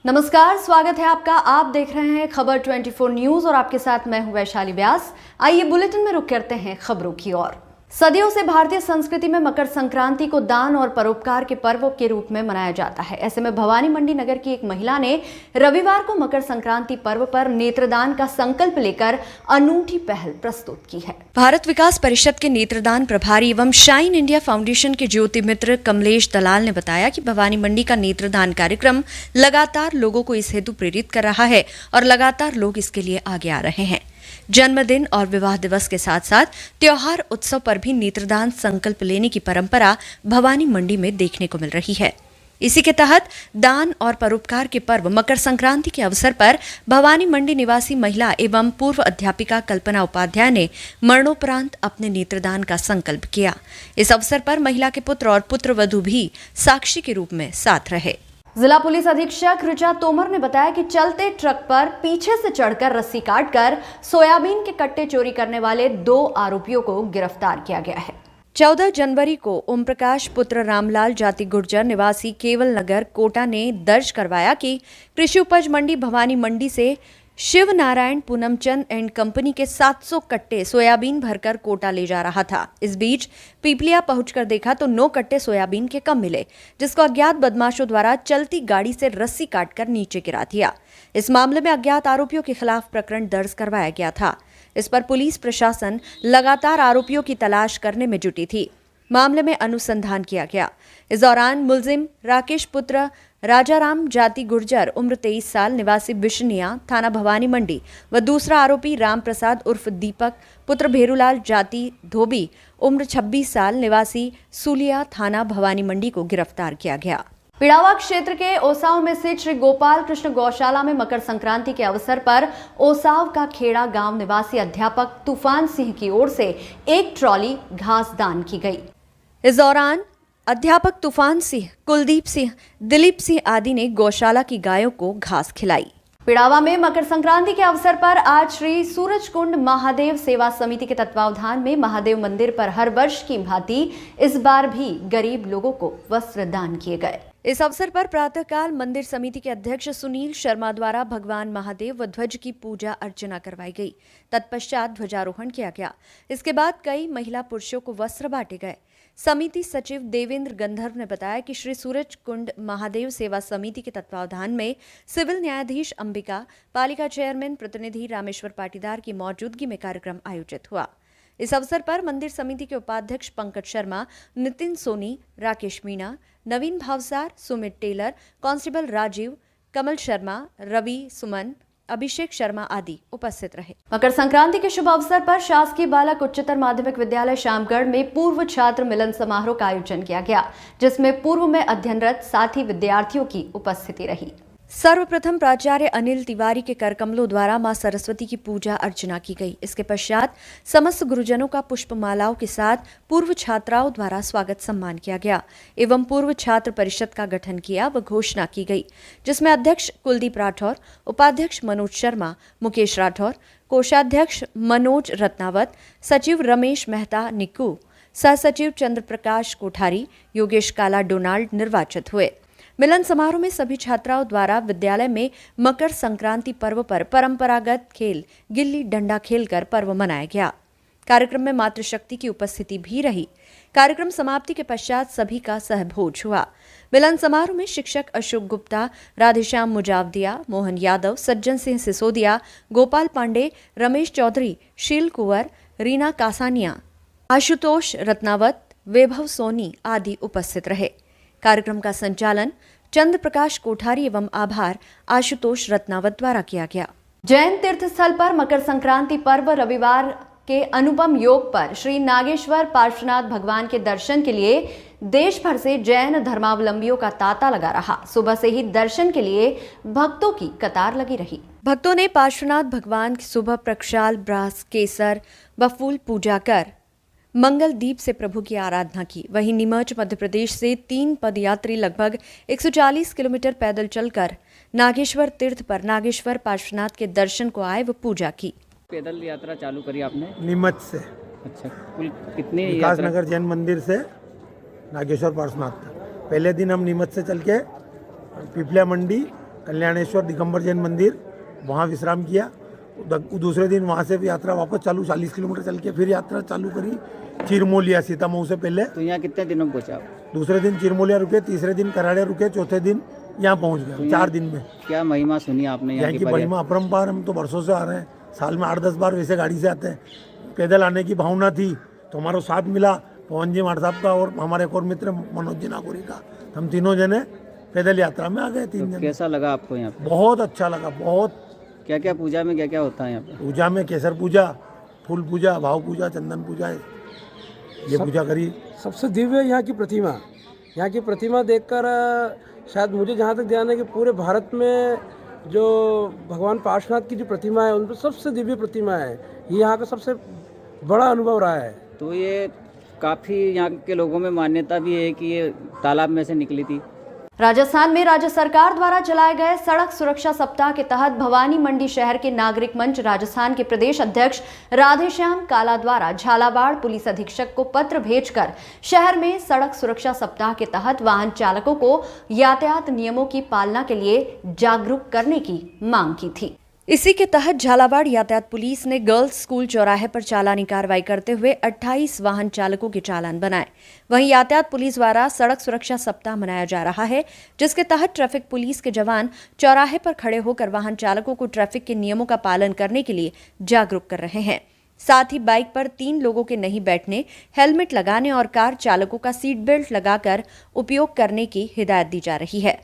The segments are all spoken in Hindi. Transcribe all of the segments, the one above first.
नमस्कार, स्वागत है आपका। आप देख रहे हैं खबर 24 न्यूज और आपके साथ मैं हूं वैशाली व्यास। आइए बुलेटिन में रुक करते हैं खबरों की ओर। सदियों से भारतीय संस्कृति में मकर संक्रांति को दान और परोपकार के पर्व के रूप में मनाया जाता है। ऐसे में भवानी मंडी नगर की एक महिला ने रविवार को मकर संक्रांति पर्व पर नेत्रदान का संकल्प लेकर अनूठी पहल प्रस्तुत की है। भारत विकास परिषद के नेत्रदान प्रभारी एवं शाइन इंडिया फाउंडेशन के ज्योति मित्र कमलेश दलाल ने बताया कि भवानी मंडी का नेत्रदान कार्यक्रम लगातार लोगों को इस हेतु प्रेरित कर रहा है और लगातार लोग इसके लिए आगे आ रहे हैं। जन्मदिन और विवाह दिवस के साथ साथ त्योहार उत्सव पर भी नेत्रदान संकल्प लेने की परंपरा भवानी मंडी में देखने को मिल रही है। इसी के तहत दान और परोपकार के पर्व मकर संक्रांति के अवसर पर भवानी मंडी निवासी महिला एवं पूर्व अध्यापिका कल्पना उपाध्याय ने मरणोपरांत अपने नेत्रदान का संकल्प किया। इस अवसर पर महिला के पुत्र और पुत्रवधू भी साक्षी के रूप में साथ रहे। जिला पुलिस अधीक्षक ऋचा तोमर ने बताया कि चलते ट्रक पर पीछे से चढ़कर रस्सी काटकर सोयाबीन के कट्टे चोरी करने वाले 2 आरोपियों को गिरफ्तार किया गया है। 14 जनवरी को ओम प्रकाश पुत्र रामलाल जाति गुर्जर निवासी केवल नगर कोटा ने दर्ज करवाया कि कृषि उपज मंडी भवानी मंडी से शिव नारायण पूनमचंद एंड कंपनी के 700 कट्टे सोयाबीन भरकर कोटा ले जा रहा था। इस बीच पीपलिया पहुंचकर देखा तो 9 कट्टे सोयाबीन के कम मिले, जिसको अज्ञात बदमाशों द्वारा चलती गाड़ी से रस्सी काटकर नीचे गिरा दिया। इस मामले में अज्ञात आरोपियों के खिलाफ प्रकरण दर्ज करवाया गया था। इस पर पुलिस प्रशासन लगातार आरोपियों की तलाश करने में जुटी थी। मामले में अनुसंधान किया गया। इस दौरान मुलजिम राकेश पुत्र राजाराम जाति गुर्जर उम्र 23 साल निवासी बिशनिया थाना भवानी मंडी व दूसरा आरोपी राम प्रसाद उर्फ दीपक पुत्र भेरूलाल जाति धोबी उम्र 26 साल निवासी सुलिया थाना भवानी मंडी को गिरफ्तार किया गया। पिड़ावा क्षेत्र के ओसाव में स्थित श्री गोपाल कृष्ण गौशाला में मकर संक्रांति के अवसर पर ओसाव का खेड़ा गांव निवासी अध्यापक तूफान सिंह की ओर से एक ट्रॉली घास दान की गई। इस दौरान अध्यापक तूफान सिंह, कुलदीप सिंह, दिलीप सिंह आदि ने गौशाला की गायों को घास खिलाई। पिड़ावा में मकर संक्रांति के अवसर पर आज श्री सूरजकुंड महादेव सेवा समिति के तत्वावधान में महादेव मंदिर पर हर वर्ष की भांति इस बार भी गरीब लोगों को वस्त्र दान किए गए। इस अवसर पर प्रातःकाल मंदिर समिति के अध्यक्ष सुनील शर्मा द्वारा भगवान महादेव व ध्वज की पूजा अर्चना करवाई गई। तत्पश्चात ध्वजारोहण किया गया। इसके बाद कई महिला पुरुषों को वस्त्र बांटे गए। समिति सचिव देवेंद्र गंधर्व ने बताया कि श्री सूरज कुंड महादेव सेवा समिति के तत्वावधान में सिविल न्यायाधीश अंबिका, पालिका चेयरमैन प्रतिनिधि रामेश्वर पाटीदार की मौजूदगी में कार्यक्रम आयोजित हुआ। इस अवसर पर मंदिर समिति के उपाध्यक्ष पंकज शर्मा, नितिन सोनी, राकेश मीणा, नवीन भावसार, सुमित टेलर, कांस्टेबल राजीव, कमल शर्मा, रवि सुमन, अभिषेक शर्मा आदि उपस्थित रहे। मकर संक्रांति के शुभ अवसर पर शासकीय बालक उच्चतर माध्यमिक विद्यालय शामगढ़ में पूर्व छात्र मिलन समारोह का आयोजन किया गया, जिसमें पूर्व में अध्ययनरत साथी विद्यार्थियों की उपस्थिति रही। सर्वप्रथम प्राचार्य अनिल तिवारी के करकमलों द्वारा मां सरस्वती की पूजा अर्चना की गई। इसके पश्चात समस्त गुरुजनों का पुष्पमालाओं के साथ पूर्व छात्राओं द्वारा स्वागत सम्मान किया गया एवं पूर्व छात्र परिषद का गठन किया व घोषणा की गई, जिसमें अध्यक्ष कुलदीप राठौर, उपाध्यक्ष मनोज शर्मा, मुकेश राठौर, कोषाध्यक्ष मनोज रत्नावत, सचिव रमेश मेहता निक्कू, सह सचिव चंद्र प्रकाश कोठारी, योगेश काला डोनाल्ड निर्वाचित हुए। मिलन समारोह में सभी छात्राओं द्वारा विद्यालय में मकर संक्रांति पर्व पर परंपरागत खेल गिल्ली डंडा खेलकर पर्व मनाया गया। कार्यक्रम में मातृशक्ति की उपस्थिति भी रही। कार्यक्रम समाप्ति के पश्चात सभी का सहभोज हुआ। मिलन समारोह में शिक्षक अशोक गुप्ता, राधेश्याम मुजावदिया, मोहन यादव, सज्जन सिंह सिसोदिया, गोपाल पांडे, रमेश चौधरी, शील कुंवर, रीना कासानिया, आशुतोष रत्नावत, वैभव सोनी आदि उपस्थित रहे। कार्यक्रम का संचालन चंद्र प्रकाश कोठारी एवं आभार आशुतोष रत्नावत द्वारा किया गया। जैन तीर्थ स्थल पर मकर संक्रांति पर्व रविवार के अनुपम योग पर श्री नागेश्वर पार्श्वनाथ भगवान के दर्शन के लिए देश भर से जैन धर्मावलंबियों का तांता लगा रहा। सुबह से ही दर्शन के लिए भक्तों की कतार लगी रही। भक्तों ने पार्श्वनाथ भगवान की सुबह प्रक्षाल, ब्रास, केसर व फूल पूजा कर मंगल दीप से प्रभु की आराधना की। वहीं नीमच मध्य प्रदेश से 3 पदयात्री लगभग 140 किलोमीटर पैदल चलकर नागेश्वर तीर्थ पर नागेश्वर पार्श्वनाथ के दर्शन को आए व पूजा की। पैदल यात्रा चालू करी आपने नीमच से। अच्छा, कुल कितने विकास नगर जैन मंदिर से नागेश्वर पार्श्वनाथ तक। पहले दिन हम नीमच से चल के पिपलिया मंडी कल्याणेश्वर दिगंबर जैन मंदिर, वहाँ विश्राम किया। दूसरे दिन वहाँ से यात्रा वापस चालू, 40 किलोमीटर चल के फिर यात्रा चालू करी चिरमोलिया, सीतामऊ से पहले। तो यहाँ कितने दिनों में पहुँचे आप? दूसरे दिन चिरमोलिया रुके, तीसरे दिन कराड़े रुके, चौथे दिन यहाँ पहुँच गए। तो 4 दिन में क्या महिमा सुनी आपने यहाँ की महिमा अपरंपार। हम तो वर्षों से आ रहे हैं, साल में 8-10 बार वैसे गाड़ी से आते हैं। पैदल आने की भावना थी तो हमारा साथ मिला पवन जी माड़ साहब का और हमारे एक और मित्र मनोज जी नागौरी का। हम तीनों जने पैदल यात्रा में आ गए, 3 जने। कैसा लगा आपको यहाँ पे? बहुत अच्छा लगा, बहुत। क्या क्या पूजा में क्या क्या होता है यहाँ पे? पूजा में केसर पूजा, फूल पूजा, भाव पूजा, चंदन पूजा, ये पूजा करी। सबसे दिव्य यहाँ की प्रतिमा। यहाँ की प्रतिमा देखकर शायद मुझे जहाँ तक ध्यान है कि पूरे भारत में जो भगवान पार्श्वनाथ की जो प्रतिमा है, उन पर सबसे दिव्य प्रतिमा है। ये यहाँ का सबसे बड़ा अनुभव रहा है। तो ये काफ़ी यहाँ के लोगों में मान्यता भी है कि ये तालाब में से निकली थी। राजस्थान में राज्य सरकार द्वारा चलाए गए सड़क सुरक्षा सप्ताह के तहत भवानी मंडी शहर के नागरिक मंच राजस्थान के प्रदेश अध्यक्ष राधेश्याम काला द्वारा झालावाड़ पुलिस अधीक्षक को पत्र भेजकर शहर में सड़क सुरक्षा सप्ताह के तहत वाहन चालकों को यातायात नियमों की पालना के लिए जागरूक करने की मांग की थी। इसी के तहत झालावाड़ यातायात पुलिस ने गर्ल्स स्कूल चौराहे पर चालानी कार्रवाई करते हुए 28 वाहन चालकों के चालान बनाए। वहीं यातायात पुलिस द्वारा सड़क सुरक्षा सप्ताह मनाया जा रहा है, जिसके तहत ट्रैफिक पुलिस के जवान चौराहे पर खड़े होकर वाहन चालकों को ट्रैफिक के नियमों का पालन करने के लिए जागरूक कर रहे हैं। साथ ही बाइक पर 3 लोगों के नहीं बैठने, हेलमेट लगाने और कार चालकों का सीट बेल्ट लगाकर उपयोग करने की हिदायत दी जा रही है।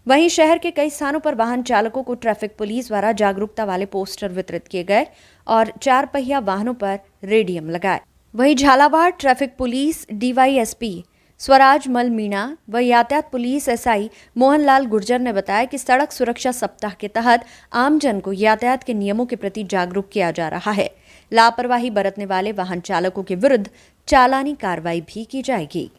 वहीं शहर के कई स्थानों पर वाहन चालकों को ट्रैफिक पुलिस द्वारा जागरूकता वाले पोस्टर वितरित किए गए और 4 पहिया वाहनों पर रेडियम लगाए। वहीं Jhalawar traffic police DYSP Swaraj मल मीणा व यातायात पुलिस एसआई मोहनलाल गुर्जर ने बताया कि सड़क सुरक्षा सप्ताह के तहत आमजन को यातायात के नियमों के प्रति जागरूक किया जा रहा है। लापरवाही बरतने वाले वाहन चालकों के विरुद्ध चालानी कार्रवाई भी की जाएगी।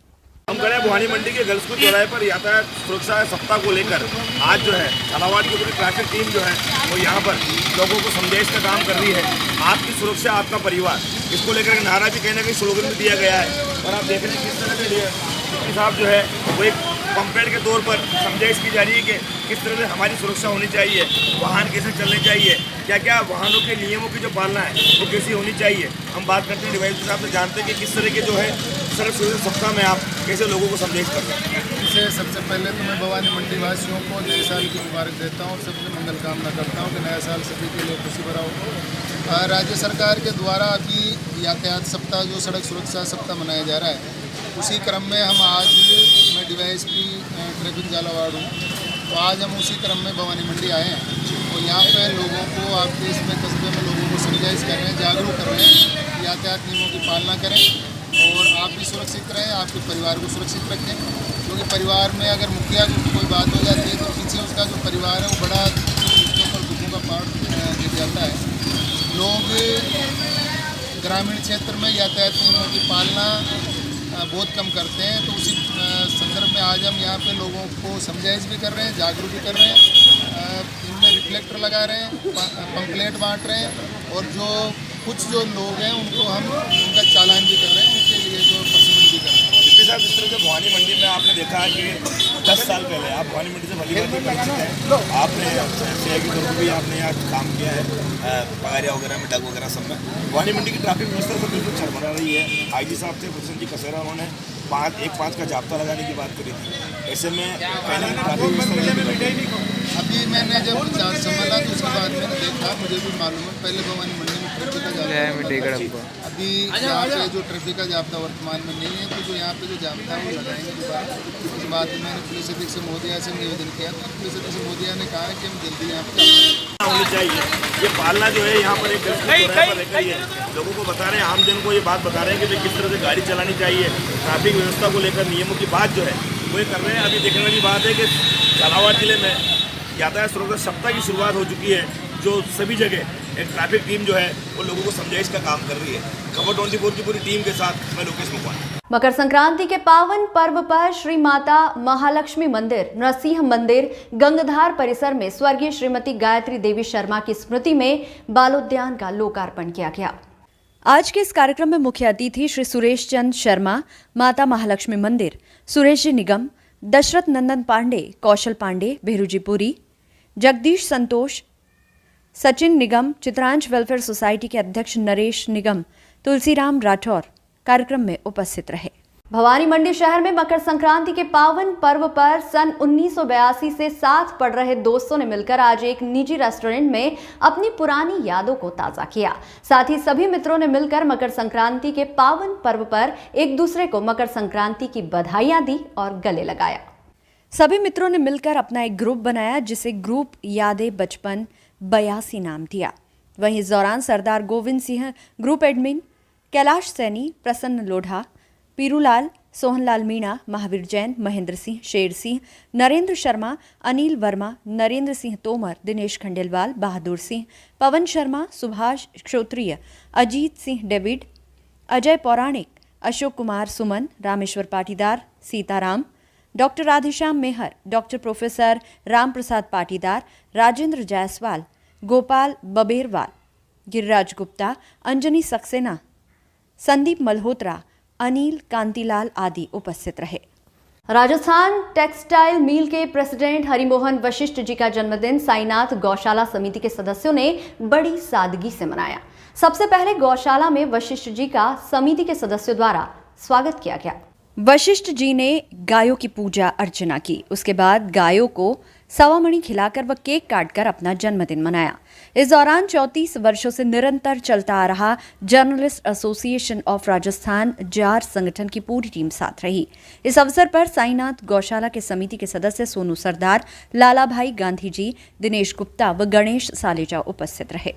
हम खड़े हैं भवानी मंडी के गर्ल्स स्कूल चौराहे पर यातायात सुरक्षा सप्ताह को लेकर। आज जो है झालावाड़ की पूरी ट्रैफिक टीम जो है वो यहाँ पर लोगों को समझाइश का काम कर रही है। आपकी सुरक्षा आपका परिवार, इसको लेकर एक नारा भी कहीं ना कहीं स्लोगन में दिया गया है। और आप देख रहे हैं किस तरह से डिप्टी साहब जो है वो एक पंपलेट के तौर पर समझाइश की जा रही है कि किस तरह से हमारी सुरक्षा होनी चाहिए, वाहन कैसे चलने चाहिए, क्या क्या वाहनों के नियमों की जो पालना है वो कैसी होनी चाहिए। हम बात करते हैं डिवाइस साहब से, जानते हैं कि किस तरह के जो है सड़क सुरक्षा सप्ताह में आप कैसे लोगों को समझाइश करते हैं। इससे सबसे पहले तो मैं भवानी मंडी वासियों को नए साल की मुबारक देता हूँ और सबसे मंगल कामना करता हूँ कि नया साल सभी के लिए खुशी भरा हो। राज्य सरकार के द्वारा अभी यातायात सप्ताह जो सड़क सुरक्षा सप्ताह मनाया जा रहा है, उसी क्रम में हम आज, मैं डीवाईएसपी ट्रैफिक झालावाड़ हूँ, तो आज हम उसी क्रम में भवानी मंडी आए हैं। तो यहाँ पे लोगों को, आपके इसमें कस्बे में लोगों को समझाइश कर रहे हैं, जागरूक कर रहे हैं, यातायात नियमों की पालना करें और आप भी सुरक्षित रहें, आपके परिवार को सुरक्षित रखें। क्योंकि परिवार में अगर मुखिया की कोई बात हो जाती है तो पीछे उसका जो परिवार है वो बड़ा उसके ऊपर दुखों का पाठ गिर जाता है। लोग ग्रामीण क्षेत्र में यातायात नियमों की पालना बहुत कम करते हैं, तो उसी संदर्भ में आज हम यहाँ पे लोगों को समझाइश भी कर रहे हैं, जागरूक भी कर रहे हैं। इनमें रिफ्लेक्टर लगा रहे हैं, पंपलेट बांट रहे हैं और जो कुछ जो लोग हैं उनको हम उनका चालान भी कर रहे हैं, उनके लिए जो पसमन भी कर रहे हैं। डिप्टी साहब, इस तरह से भवानी मंडी में आपने देखा है कि 10 साल पहले आप भवानी मंडी से भली बात परिचित हैं, आपने सीआई के तौर पर भी आपने यहाँ काम किया है, पगारिया वगैरह में, डग वगैरह सब में। भवानी मंडी की ट्रैफिक व्यवस्था तो बिल्कुल चरमरा रही है। आईजी साहब थे भूषण जी कसेरा, उन्होंने 1-5 का जाब्ता लगाने की बात करी थी। ऐसे में अभी मैंने जब चार्ज संभाला तो उसके बाद मैंने देखा, मुझे भी मालूम है, पहले भवानी मंडी में ट्रैफिक का जाब्ता, अभी यहाँ पे जो ट्रैफिक का जाब्ता वर्तमान में नहीं है, तो जो यहाँ पे जो जाब्ता है वो लगाएंगे दोबारा। उसके बाद में मैंने पुलिस अधीक्षक महोदया से निवेदन किया, तो पुलिस अधीक्षक महोदया ने कहा कि हम जल्दी यहाँ पे होनी चाहिए। ये पालना जो है यहाँ पर एक रह गई है। लोगों को बता रहे हैं, आम जन को ये बात बता रहे हैं कि किस तरह से गाड़ी चलानी चाहिए, ट्रैफिक व्यवस्था को लेकर नियमों की बात जो है वो ये कर रहे हैं। अभी देखने वाली बात है कि झालावाड़ जिले में यातायात सुरक्षा सप्ताह की शुरुआत हो चुकी है, जो सभी जगह एक ट्रैफिक टीम जो है वो लोगों को समझाइश का काम कर रही है। खबर 24 की पूरी टीम के साथ मैं लोकेश मुखवान। मकर संक्रांति के पावन पर्व पर श्री माता महालक्ष्मी मंदिर, नरसिंह मंदिर, गंगधार परिसर में स्वर्गीय श्रीमती गायत्री देवी शर्मा की स्मृति में बालोद्यान का लोकार्पण किया गया। आज के इस कार्यक्रम में मुख्य अतिथि श्री सुरेश चंद शर्मा, माता महालक्ष्मी मंदिर, सुरेश जी निगम, दशरथ नंदन पांडे, कौशल पांडे, भेरूजी पुरी, जगदीश संतोष, सचिन निगम, चित्रांश वेलफेयर सोसाइटी के अध्यक्ष नरेश निगम, तुलसीराम राठौर कार्यक्रम में उपस्थित रहे। भवानी मंडी शहर में मकर संक्रांति के पावन पर्व पर सन 1982 से साथ पढ़ रहे दोस्तों ने मिलकर आज एक निजी रेस्टोरेंट में अपनी पुरानी यादों को ताजा किया। साथ ही सभी मित्रों ने मिलकर मकर संक्रांति के पावन पर्व पर एक दूसरे को मकर संक्रांति की बधाइयां दी और गले लगाया। सभी मित्रों ने मिलकर अपना एक ग्रुप बनाया जिसे ग्रुप यादें बचपन 82 नाम दिया। वहीं इस दौरान सरदार गोविंद सिंह ग्रुप एडमिन, कैलाश सैनी, प्रसन्न लोढ़ा, पीरूलाल, सोहनलाल मीणा, महावीर जैन, महेंद्र सिंह, शेर सिंह, नरेंद्र शर्मा, अनिल वर्मा, नरेंद्र सिंह तोमर, दिनेश खंडेलवाल, बहादुर सिंह, पवन शर्मा, सुभाष क्षोत्रिय, अजीत सिंह डेविड, अजय पौराणिक, अशोक कुमार सुमन, रामेश्वर पाटीदार, सीताराम, डॉक्टर राधेश्याम मेहर, डॉक्टर प्रोफेसर राम प्रसाद पाटीदार, राजेंद्र जायसवाल, गोपाल बबेरवाल, गिरिराज गुप्ता, अंजनी सक्सेना, संदीप मल्होत्रा, अनिल कांतिलाल आदि उपस्थित रहे। राजस्थान टेक्सटाइल मिल के प्रेसिडेंट हरिमोहन वशिष्ठ जी का जन्मदिन साईनाथ गौशाला समिति के सदस्यों ने बड़ी सादगी से मनाया। सबसे पहले गौशाला में वशिष्ठ जी का समिति के सदस्यों द्वारा स्वागत किया गया। वशिष्ठ जी ने गायों की पूजा अर्चना की। उसके बाद गायों को सवामणि खिलाकर व केक काटकर अपना जन्मदिन मनाया। इस दौरान 34 वर्षों से निरंतर चलता आ रहा journalist association of Rajasthan jar संगठन की पूरी टीम साथ रही। इस अवसर पर साईनाथ गौशाला के समिति के सदस्य सोनू सरदार, लालाभाई गांधी जी, दिनेश गुप्ता व गणेश सालेजा उपस्थित रहे।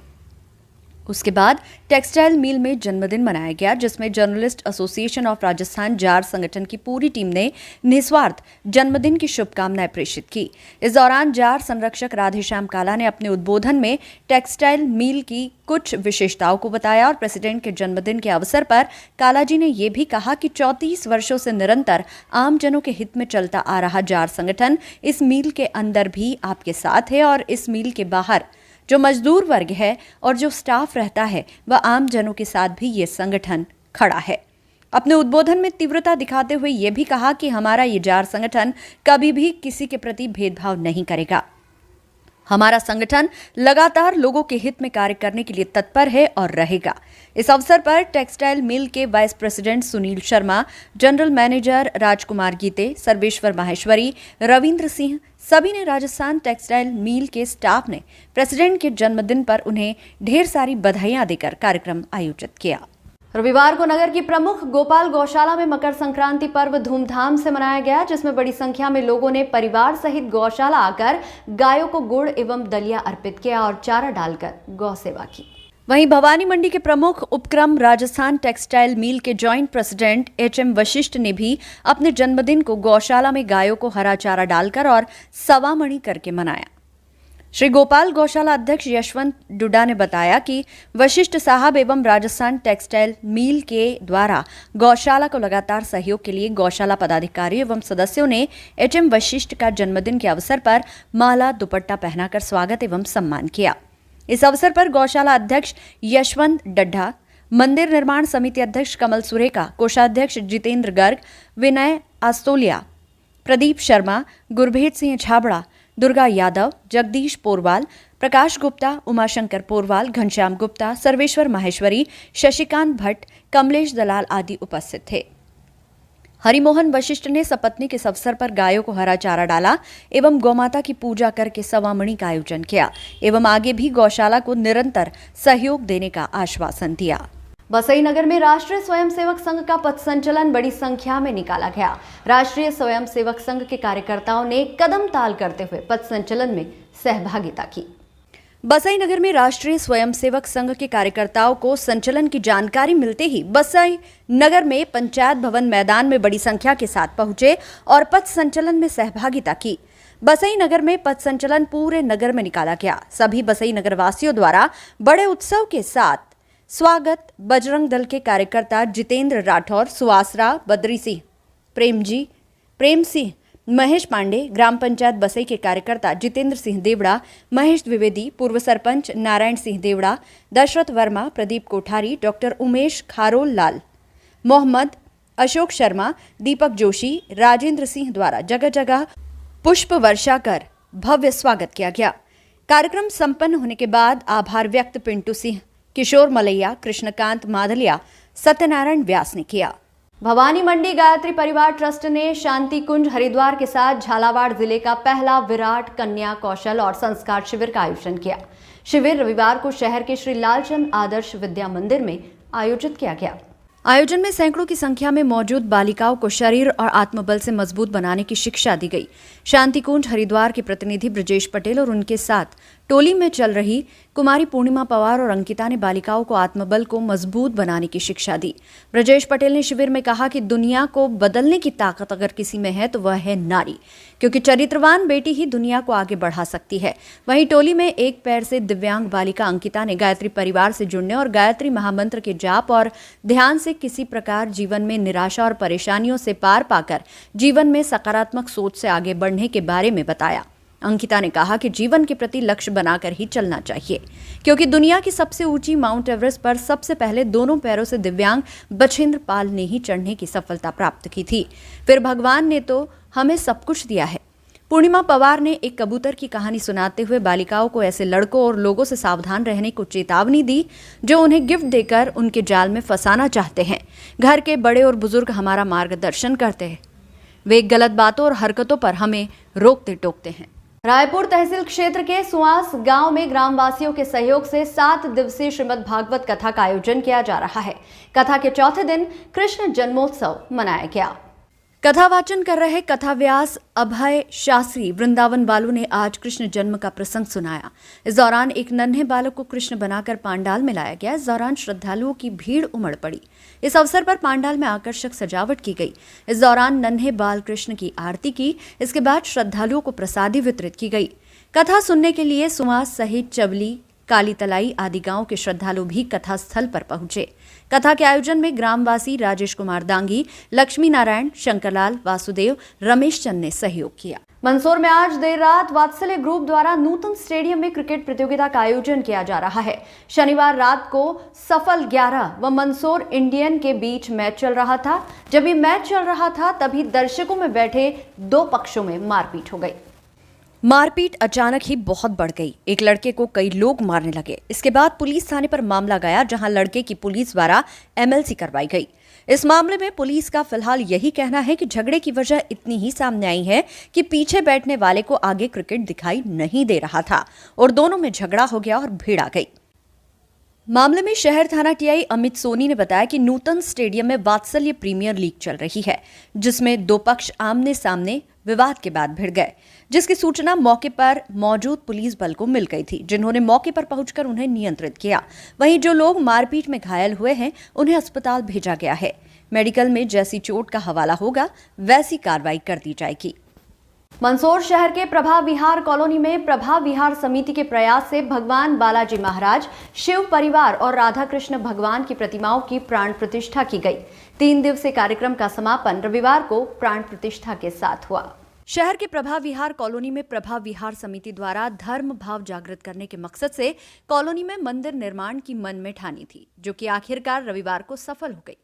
उसके बाद टेक्सटाइल मिल में जन्मदिन मनाया गया, जिसमें journalist association of Rajasthan jar संगठन की पूरी टीम ने निस्वार्थ जन्मदिन की शुभकामनाएं प्रेषित की। इस दौरान जार संरक्षक राधेश्याम काला ने अपने उद्बोधन में टेक्सटाइल मिल की कुछ विशेषताओं को बताया और प्रेसिडेंट के जन्मदिन के अवसर पर काला जी ने यह भी कहा कि 34 वर्षों से निरंतर आमजनों के हित में चलता आ रहा जार संगठन इस मिल के अंदर भी आपके साथ है और इस मिल के बाहर जो मजदूर वर्ग है और जो स्टाफ रहता है वह आम जनों के साथ भी ये संगठन खड़ा है। अपने उद्बोधन में तीव्रता दिखाते हुए ये भी कहा कि हमारा ये जार संगठन कभी भी किसी के प्रति भेदभाव नहीं करेगा। हमारा संगठन लगातार लोगों के हित में कार्य करने के लिए तत्पर है और रहेगा। इस अवसर पर टेक्सटाइल मिल के vice president Sunil Sharma, general manager Rajkumar Geete, Sarveshwar Maheshwari, Ravindra Singh, सभी ने राजस्थान टेक्सटाइल मिल के स्टाफ ने प्रेसिडेंट के जन्मदिन पर उन्हें ढेर सारी बधाइयां देकर कार्यक्रम आयोजित किया। रविवार को नगर की प्रमुख गोपाल गौशाला में मकर संक्रांति पर्व धूमधाम से मनाया गया, जिसमें बड़ी संख्या में लोगों ने परिवार सहित गौशाला आकर गायों को गुड़ एवं दलिया अर्पित किया और चारा डालकर गौ सेवा की। वहीं भवानी मंडी के प्रमुख उपक्रम राजस्थान टेक्सटाइल मिल के जॉइंट प्रेसिडेंट HM वशिष्ठ ने भी अपने जन्मदिन को गौशाला में गायों को हरा चारा डालकर और सवामणि करके मनाया। श्री गोपाल गौशाला अध्यक्ष यशवंत डुडा ने बताया कि वशिष्ठ साहब एवं राजस्थान टेक्सटाइल मिल के द्वारा गौशाला को लगातार सहयोग के लिए गौशाला पदाधिकारियों एवं सदस्यों ने HM वशिष्ठ का जन्मदिन के अवसर पर माला दुपट्टा पहनाकर स्वागत एवं सम्मान किया। इस अवसर पर गौशाला अध्यक्ष यशवंत डड्ढा, मंदिर निर्माण समिति अध्यक्ष कमल सुरेका, कोषाध्यक्ष जितेंद्र गर्ग, विनय आस्तोलिया, प्रदीप शर्मा, गुरभेद सिंह छाबड़ा, दुर्गा यादव, जगदीश पोरवाल, प्रकाश गुप्ता, उमाशंकर पोरवाल, घनश्याम गुप्ता, सर्वेश्वर माहेश्वरी, शशिकांत भट्ट, कमलेश दलाल आदि उपस्थित थे। हरिमोहन वशिष्ठ ने सपत्नी के इस अवसर पर गायों को हरा चारा डाला एवं गौमाता की पूजा करके सवामणि का आयोजन किया एवं आगे भी गौशाला को निरंतर सहयोग देने का आश्वासन दिया। बसई नगर में राष्ट्रीय स्वयंसेवक संघ का पथ संचलन बड़ी संख्या में निकाला गया। राष्ट्रीय स्वयंसेवक संघ के कार्यकर्ताओं ने कदम ताल करते हुए पथ संचलन में सहभागिता की। बसई नगर में राष्ट्रीय स्वयंसेवक संघ के कार्यकर्ताओं को संचलन की जानकारी मिलते ही बसई नगर में पंचायत भवन मैदान में बड़ी संख्या के साथ पहुंचे और पथ संचलन में सहभागिता की। बसई नगर में पथ संचलन पूरे नगर में निकाला गया। सभी बसई नगर वासियों द्वारा बड़े उत्सव के साथ स्वागत बजरंग दल के कार्यकर्ता जितेंद्र राठौर, सुवासरा, बद्री सिंह, प्रेम सिंह, महेश पांडे, ग्राम पंचायत बसई के कार्यकर्ता जितेंद्र सिंह देवड़ा, महेश द्विवेदी, पूर्व सरपंच नारायण सिंह देवड़ा, दशरथ वर्मा, प्रदीप कोठारी, डॉक्टर उमेश खारोल लाल, मोहम्मद अशोक शर्मा, दीपक जोशी, राजेंद्र सिंह द्वारा जगह जगह पुष्प वर्षा कर भव्य स्वागत किया गया। कार्यक्रम संपन्न होने के बाद आभार व्यक्त पिंटू सिंह, किशोर मलैया, कृष्णकांत माधलिया, सत्यनारायण व्यास ने किया। भवानी मंडी गायत्री परिवार ट्रस्ट ने शांति कुंज हरिद्वार के साथ झालावाड़ जिले का पहला विराट कन्या कौशल और संस्कार शिविर का आयोजन किया। शिविर रविवार को शहर के श्री लालचंद आदर्श विद्या मंदिर में आयोजित किया गया। आयोजन में सैकड़ों की संख्या में मौजूद बालिकाओं को शरीर और आत्मबल से मजबूत बनाने की शिक्षा दी गई। शांति कुंज हरिद्वार के प्रतिनिधि ब्रजेश पटेल और उनके साथ टोली में चल रही कुमारी पूर्णिमा पवार और अंकिता ने बालिकाओं को आत्मबल को मजबूत बनाने की शिक्षा दी। ब्रजेश पटेल ने शिविर में कहा कि दुनिया को बदलने की ताकत अगर किसी में है तो वह है नारी, क्योंकि चरित्रवान बेटी ही दुनिया को आगे बढ़ा सकती है। वहीं टोली में एक पैर से दिव्यांग बालिका अंकिता ने गायत्री परिवार से जुड़ने और गायत्री महामंत्र के जाप और ध्यान से किसी प्रकार जीवन में निराशा और परेशानियों से पार पाकर जीवन में सकारात्मक सोच से आगे बढ़ने के बारे में बताया। अंकिता ने कहा कि जीवन के प्रति लक्ष्य बनाकर ही चलना चाहिए, क्योंकि दुनिया की सबसे ऊंची माउंट एवरेस्ट पर सबसे पहले दोनों पैरों से दिव्यांग बछेंद्र पाल ने ही चढ़ने की सफलता प्राप्त की थी। फिर भगवान ने तो हमें सब कुछ दिया है। पूर्णिमा पवार ने एक कबूतर की कहानी सुनाते हुए बालिकाओं को ऐसे लड़कों और लोगों से सावधान रहने को चेतावनी दी जो उन्हें गिफ्ट देकर उनके जाल में फंसाना चाहते हैं। घर के बड़े और बुजुर्ग हमारा मार्गदर्शन करते हैं, वे गलत बातों और हरकतों पर हमें रोकते टोकते हैं। रायपुर तहसील क्षेत्र के सुआस गांव में ग्रामवासियों के सहयोग से 7 दिवसीय श्रीमद् भागवत कथा का आयोजन किया जा रहा है। कथा के चौथे दिन कृष्ण जन्मोत्सव मनाया गया। कथा वाचन कर रहे कथाव्यास अभय शास्त्री वृंदावन बालू ने आज कृष्ण जन्म का प्रसंग सुनाया। इस दौरान एक नन्हे बालक को कृष्ण बनाकर पांडाल में लाया गया। इस दौरान श्रद्धालुओं की भीड़ उमड़ पड़ी। इस अवसर पर पांडाल में आकर्षक सजावट की गई। इस दौरान नन्हे बाल कृष्ण की आरती की। इसके बाद श्रद्धालुओं को प्रसादी वितरित की गई। कथा सुनने के लिए सुहास सहित चवली, काली तलाई आदि गांव के श्रद्धालु भी कथा स्थल पर पहुंचे। कथा के आयोजन में ग्रामवासी राजेश कुमार दांगी, लक्ष्मी नारायण, शंकरलाल, वासुदेव, रमेश चंद ने सहयोग किया। मंदसौर में आज देर रात वात्सल्य ग्रुप द्वारा नूतन स्टेडियम में क्रिकेट प्रतियोगिता का आयोजन किया जा रहा है। शनिवार रात को सफल 11 व मंदसौर इंडियन के बीच मैच चल रहा था। जब ये मैच चल रहा था तभी दर्शकों में बैठे 2 पक्षों में मारपीट हो गई। मारपीट अचानक ही बहुत बढ़ गई। एक लड़के को कई लोग मारने लगे। इसके बाद पुलिस थाने पर मामला गया, जहां लड़के की पुलिस द्वारा MLC करवाई गई। इस मामले में पुलिस का फिलहाल यही कहना है कि झगड़े की वजह इतनी ही सामने आई है कि पीछे बैठने वाले को आगे क्रिकेट दिखाई नहीं दे रहा था और दोनों में झगड़ा हो गया और भीड़ आ गई। मामले में शहर थाना TI अमित सोनी ने बताया कि नूतन स्टेडियम में वात्सल्य प्रीमियर लीग चल रही है, जिसमें 2 पक्ष आमने सामने विवाद के बाद भिड़ गए, जिसकी सूचना मौके पर मौजूद पुलिस बल को मिल गई थी, जिन्होंने मौके पर पहुंचकर उन्हें नियंत्रित किया। वहीं जो लोग मारपीट में घायल हुए हैं उन्हें अस्पताल भेजा गया है। मेडिकल में जैसी चोट का हवाला होगा वैसी कार्रवाई कर दी जाएगी। मंदसौर शहर के प्रभा विहार कॉलोनी में प्रभा विहार समिति के प्रयास से भगवान बालाजी महाराज, शिव परिवार और राधा कृष्ण भगवान की प्रतिमाओं की प्राण प्रतिष्ठा की गई। 3 दिवसीय कार्यक्रम का समापन रविवार को प्राण प्रतिष्ठा के साथ हुआ। शहर के प्रभा विहार कॉलोनी में प्रभा विहार समिति द्वारा धर्म भाव जागृत करने के मकसद से कॉलोनी में मंदिर निर्माण की मन में ठानी थी, जो कि आखिरकार रविवार को सफल हो गई।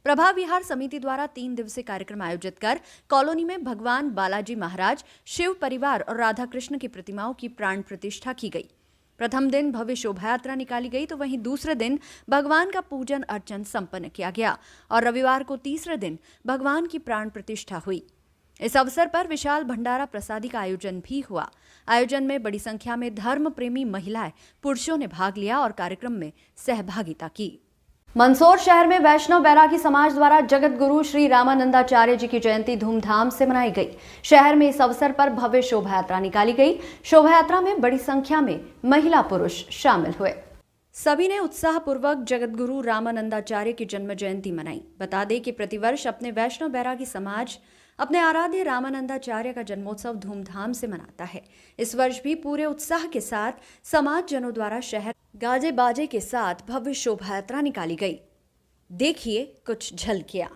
प्रभा विहार समिति द्वारा 3 दिवसीय कार्यक्रम आयोजित कर कॉलोनी में भगवान बालाजी महाराज, शिव परिवार और राधा कृष्ण की प्रतिमाओं की प्राण प्रतिष्ठा की गई। प्रथम दिन भव्य शोभा यात्रा निकाली गई, तो वहीं दूसरे दिन भगवान का पूजन अर्चन संपन्न किया गया और रविवार को तीसरे दिन भगवान की प्राण प्रतिष्ठा हुई। इस अवसर पर विशाल भंडारा प्रसादी का आयोजन भी हुआ। आयोजन में बड़ी संख्या में धर्म प्रेमी महिलाएं, पुरुषों ने भाग लिया और कार्यक्रम में सहभागिता की। मंदसौर शहर में वैष्णव बैरागी समाज द्वारा जगत गुरु श्री रामानंदाचार्य जी की जयंती धूमधाम से मनाई गई। शहर में इस अवसर पर भव्य शोभा यात्रा निकाली गई। शोभा यात्रा में बड़ी संख्या में महिला पुरुष शामिल हुए। सभी ने उत्साहपूर्वक जगत गुरु रामानंदाचार्य की जन्म जयंती मनाई। बता दें कि प्रतिवर्ष अपने वैष्णव बैरागी समाज अपने आराध्य रामानंदाचार्य का जन्मोत्सव धूमधाम से मनाता है। इस वर्ष भी पूरे उत्साह के साथ समाज जनों द्वारा शहर गाजे बाजे के साथ भव्य शोभा यात्रा निकाली गई। देखिए कुछ झलकियां।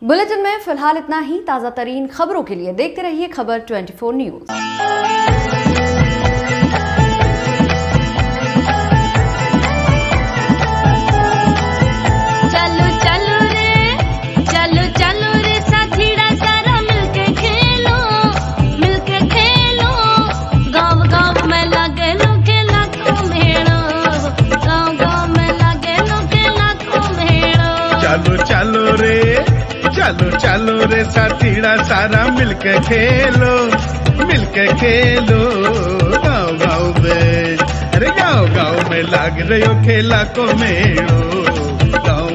बुलेटिन में फिलहाल इतना ही। ताज़ा तरीन खबरों के लिए देखते रहिए खबर 24 न्यूज़। चलो रे साथीड़ा सारा मिलके खेलो गाँव में। अरे गाँव में लाग रहे हो खेला को मेड़ो, गाँव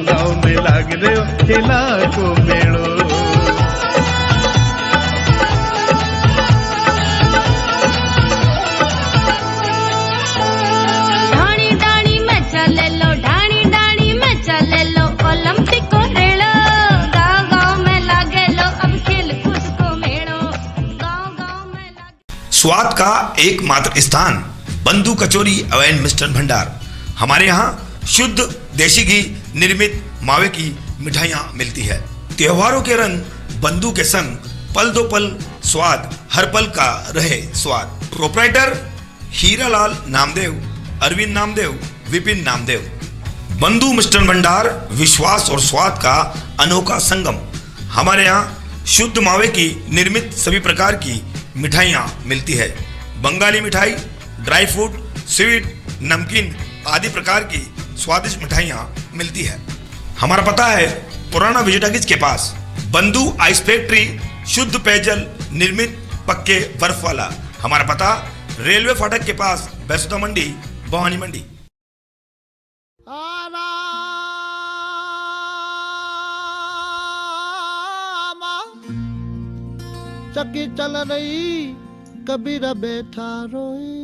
में लाग रहे हो खेला को मेड़ो। स्वाद का एकमात्र स्थान बंधु कचौरी एवं मिष्ठान भंडार। हमारे यहाँ शुद्ध देसी घी निर्मित मावे की मिठाइयाँ मिलती है। त्योहारों के रंग बंधु के संग पल दो पल स्वाद, हर पल का रहे स्वाद। प्रोप्राइटर हीरालाल नामदेव, अरविंद नामदेव, विपिन नामदेव। बंधु मिष्ठान भंडार विश्वास और स्वाद का अनोखा संगम। हमारे यहाँ शुद्ध मावे की निर्मित सभी प्रकार की मिठाइयाँ मिलती है। बंगाली मिठाई, ड्राई फ्रूट, स्वीट, नमकीन आदि प्रकार की स्वादिष्ट मिठाइयाँ मिलती है। हमारा पता है पुराना विजयटागिज के पास, बंधु आइस फैक्ट्री, शुद्ध पेयजल निर्मित पक्के बर्फ वाला। हमारा पता रेलवे फाटक के पास, बैसुदा मंडी, भवानी मंडी। चक्की चल रही कबीर बैठा रोई,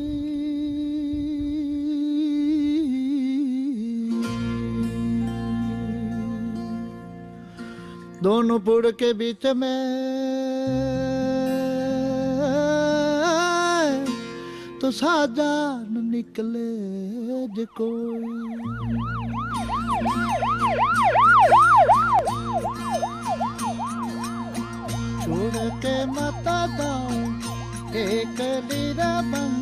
दोनों पुड़ के बीच में तो साजान निकले जो कोई। छोड़ के मता दाओ एक लीरा बन,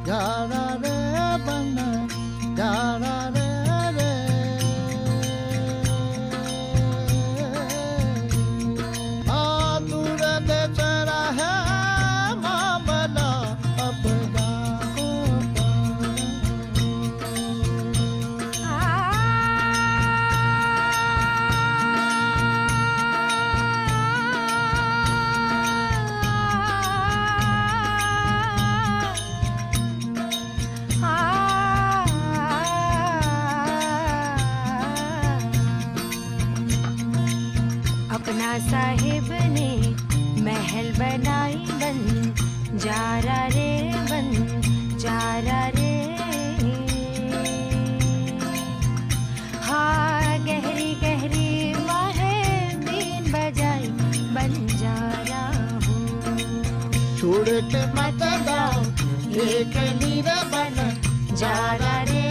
जारा रे बन, जारा रे रे। दूर देश रहे मामला अपना अपना साहिब ने महल बनाई बन, जारा रे बन, जारा रे। हाँ गहरी गहरी माहे बीन बजाई बन जारा हूँ। छोड़ के मत जाओ एक लीरा बन, जारा रे